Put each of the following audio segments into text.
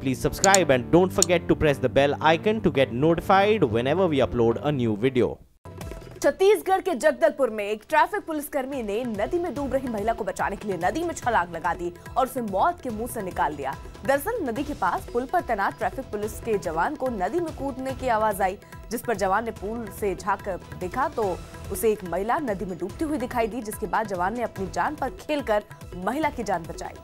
please subscribe and don't forget to press the bell icon to get notified whenever we upload a new video. Chhattisgarh के जगदलपुर में एक traffic पुलिसकर्मी ने नदी में डूब रही महिला को बचाने के लिए नदी में छलांग लगा दी और उसे मौत के मुंह से निकाल दिया। दरअसल नदी के पास पुल पर तैनात ट्रैफिक पुलिस के जवान को नदी में कूदने की आवाज आई, जिस पर जवान ने पुल से झांक कर देखा तो उसे एक महिला नदी में डूबती हुई दिखाई दी, जिसके बाद जवान ने अपनी जान पर खेलकर महिला की जान बचाई।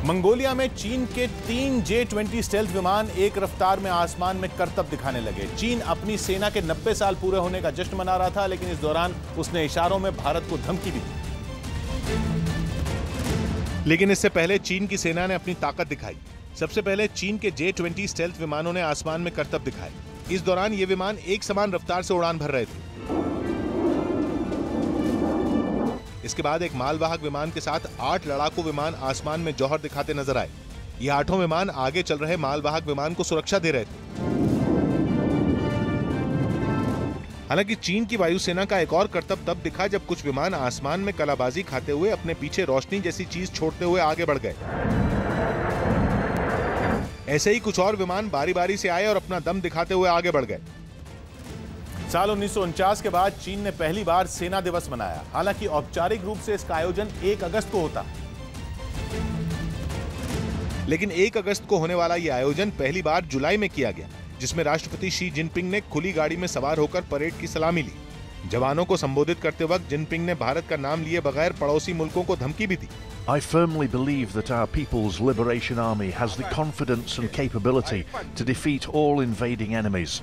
मंगोलिया में चीन के 3 J-20 स्टेल्थ विमान एक रफ्तार में आसमान में करतब दिखाने लगे। चीन अपनी सेना के 90 साल पूरे होने का जश्न मना रहा था, लेकिन इस दौरान उसने इशारों में भारत को धमकी दी। लेकिन इससे पहले चीन की सेना ने अपनी ताकत दिखाई। सबसे पहले चीन के J-20 स्टेल्थ विमानों ने आसमान में करतब दिखाए। इस दौरान ये विमान एक समान रफ्तार से उड़ान भर रहे थे। इसके बाद एक मालवाहक विमान के साथ 8 लड़ाकू विमान आसमान में जौहर दिखाते नजर आए। ये 8 विमान आगे चल रहे मालवाहक विमान को सुरक्षा दे रहे थे। हालांकि चीन की वायुसेना का एक और करतब तब दिखा जब कुछ विमान आसमान में कलाबाजी खाते हुए अपने पीछे रोशनी जैसी चीज छोड़ते हुए आगे बढ़ गए। ऐसे ही कुछ और विमान बारी बारी से आए और अपना दम दिखाते हुए आगे बढ़ गए। साल 1949 के बाद चीन ने पहली बार सेना दिवस मनाया। हालांकि औपचारिक रूप से इसका आयोजन 1 अगस्त को होता, लेकिन 1 अगस्त को होने वाला यह आयोजन पहली बार जुलाई में किया गया, जिसमें राष्ट्रपति शी जिनपिंग ने खुली गाड़ी में सवार होकर परेड की सलामी ली। जवानों को संबोधित करते वक्त जिनपिंग ने भारत का नाम लिए बगैर पड़ोसी मुल्कों को धमकी भी दी। I firmly believe that our People's Liberation Army has the confidence and capability to defeat all invading enemies.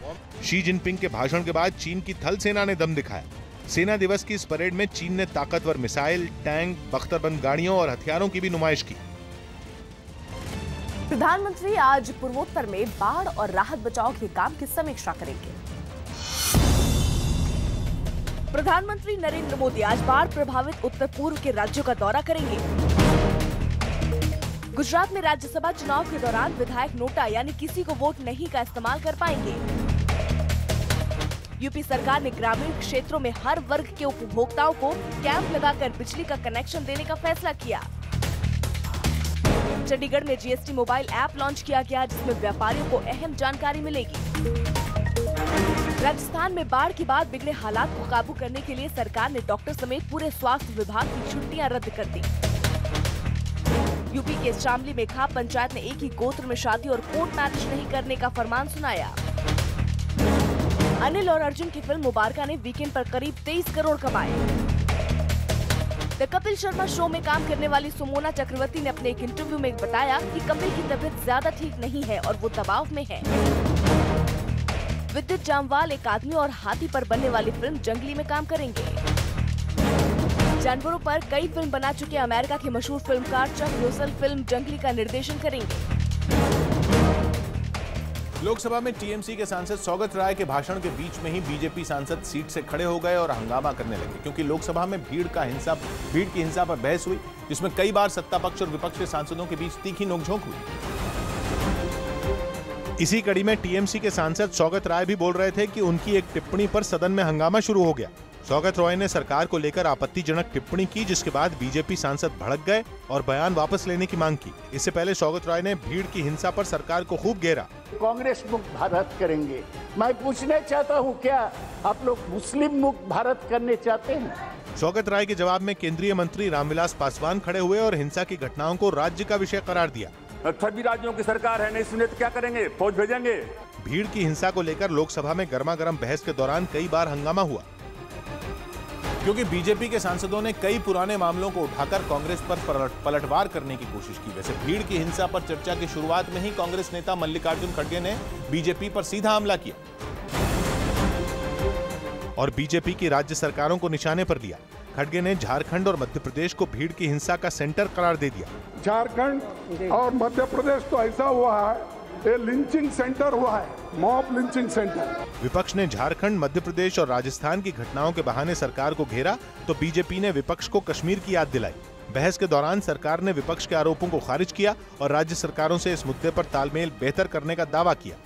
Xi Jinping के भाषण के बाद चीन की थल सेना ने दम दिखाया। सेना दिवस की इस परेड में चीन ने ताकतवर मिसाइल, टैंक, बख्तरबंद गाड़ियों और हथियारों की भी नुमाइश की। प्रधानमंत्री आज पूर्वोत्तर में बाढ़ और राहत बचाव के काम की समीक्षा करेंगे। प्रधानमंत्री नरेंद्र मोदी आज बाढ़ प्रभावित उत्तर पूर्व के राज्यों का दौरा करेंगे। गुजरात में राज्यसभा चुनाव के दौरान विधायक नोटा यानी किसी को वोट नहीं का इस्तेमाल कर पाएंगे। यूपी सरकार ने ग्रामीण क्षेत्रों में हर वर्ग के उपभोक्ताओं को कैंप लगाकर बिजली का कनेक्शन देने का फैसला किया। चंडीगढ़ में जीएसटी मोबाइल ऐप लॉन्च किया गया, जिसमें व्यापारियों को अहम जानकारी मिलेगी। राजस्थान में बाढ़ के बाद बिगड़े हालात को काबू करने के लिए सरकार ने डॉक्टर समेत पूरे स्वास्थ्य विभाग की छुट्टियां रद्द कर दी। यूपी के शामली में खाप पंचायत ने एक ही गोत्र में शादी और कोर्ट मैरिज नहीं करने का फरमान सुनाया। अनिल और अर्जुन की फिल्म मुबारका ने वीकेंड पर करीब 23 करोड़ कमाए। द कपिल शर्मा शो में काम करने वाली सुमोना चक्रवर्ती ने अपने एक इंटरव्यू में बताया कि कपिल की तबीयत ज्यादा ठीक नहीं है और वो दबाव में है। विद्युत जामवाल एक आदमी और हाथी पर बनने वाली फिल्म जंगली में काम करेंगे। जानवरों पर कई फिल्म बना चुके अमेरिका के मशहूर फिल्मकार चक रोसेल फिल्म जंगली का निर्देशन करेंगे। लोकसभा में टीएमसी के सांसद सौगत राय के भाषण के बीच में ही बीजेपी सांसद सीट से खड़े हो गए और हंगामा करने लगे, क्योंकि लोकसभा में भीड़ की हिंसा पर बहस हुई, जिसमें कई बार सत्ता पक्ष और विपक्ष के सांसदों के बीच तीखी नोकझोंक हुई। इसी कड़ी में टीएमसी के सांसद सौगत राय भी बोल रहे थे कि उनकी एक टिप्पणी पर सदन में हंगामा शुरू हो गया। सौगत राय ने सरकार को लेकर आपत्तिजनक टिप्पणी की, जिसके बाद बीजेपी सांसद भड़क गए और बयान वापस लेने की मांग की। इससे पहले सौगत राय ने भीड़ की हिंसा पर सरकार को खूब घेरा। कांग्रेस मुक्त भारत करेंगे। मैं पूछना चाहता हूं, क्या आप लोग मुस्लिम मुक्त भारत करने चाहते हैं? सौगत राय के जवाब में केंद्रीय मंत्री रामविलास पासवान खड़े हुए और हिंसा की घटनाओं को राज्य का विषय करार दिया। सभी राज्यों की सरकार है, नहीं सुने तो क्या करेंगे? फौज भेजेंगे। भीड़ की हिंसा को लेकर लोकसभा में गर्मागर्म बहस के दौरान कई बार हंगामा हुआ, क्योंकि बीजेपी के सांसदों ने कई पुराने मामलों को उठाकर कांग्रेस पर पलटवार करने की कोशिश की। वैसे भीड़ की हिंसा पर चर्चा की शुरुआत में ही कांग्रेस नेता मल्लिकार्जुन खड़गे ने बीजेपी पर सीधा हमला किया और बीजेपी की राज्य सरकारों को निशाने पर लिया। खड़गे ने झारखंड और मध्य प्रदेश को भीड़ की हिंसा का सेंटर करार दे दिया। झारखंड और मध्य प्रदेश तो ऐसा हुआ है, ये लिंचिंग सेंटर हुआ है, मॉब लिंचिंग सेंटर। विपक्ष ने झारखंड, मध्य प्रदेश और राजस्थान की घटनाओं के बहाने सरकार को घेरा, तो बीजेपी ने विपक्ष को कश्मीर की याद दिलाई। बहस के दौरान सरकार ने विपक्ष के आरोपों को खारिज किया और राज्य सरकारों से इस मुद्दे पर तालमेल बेहतर करने का दावा किया।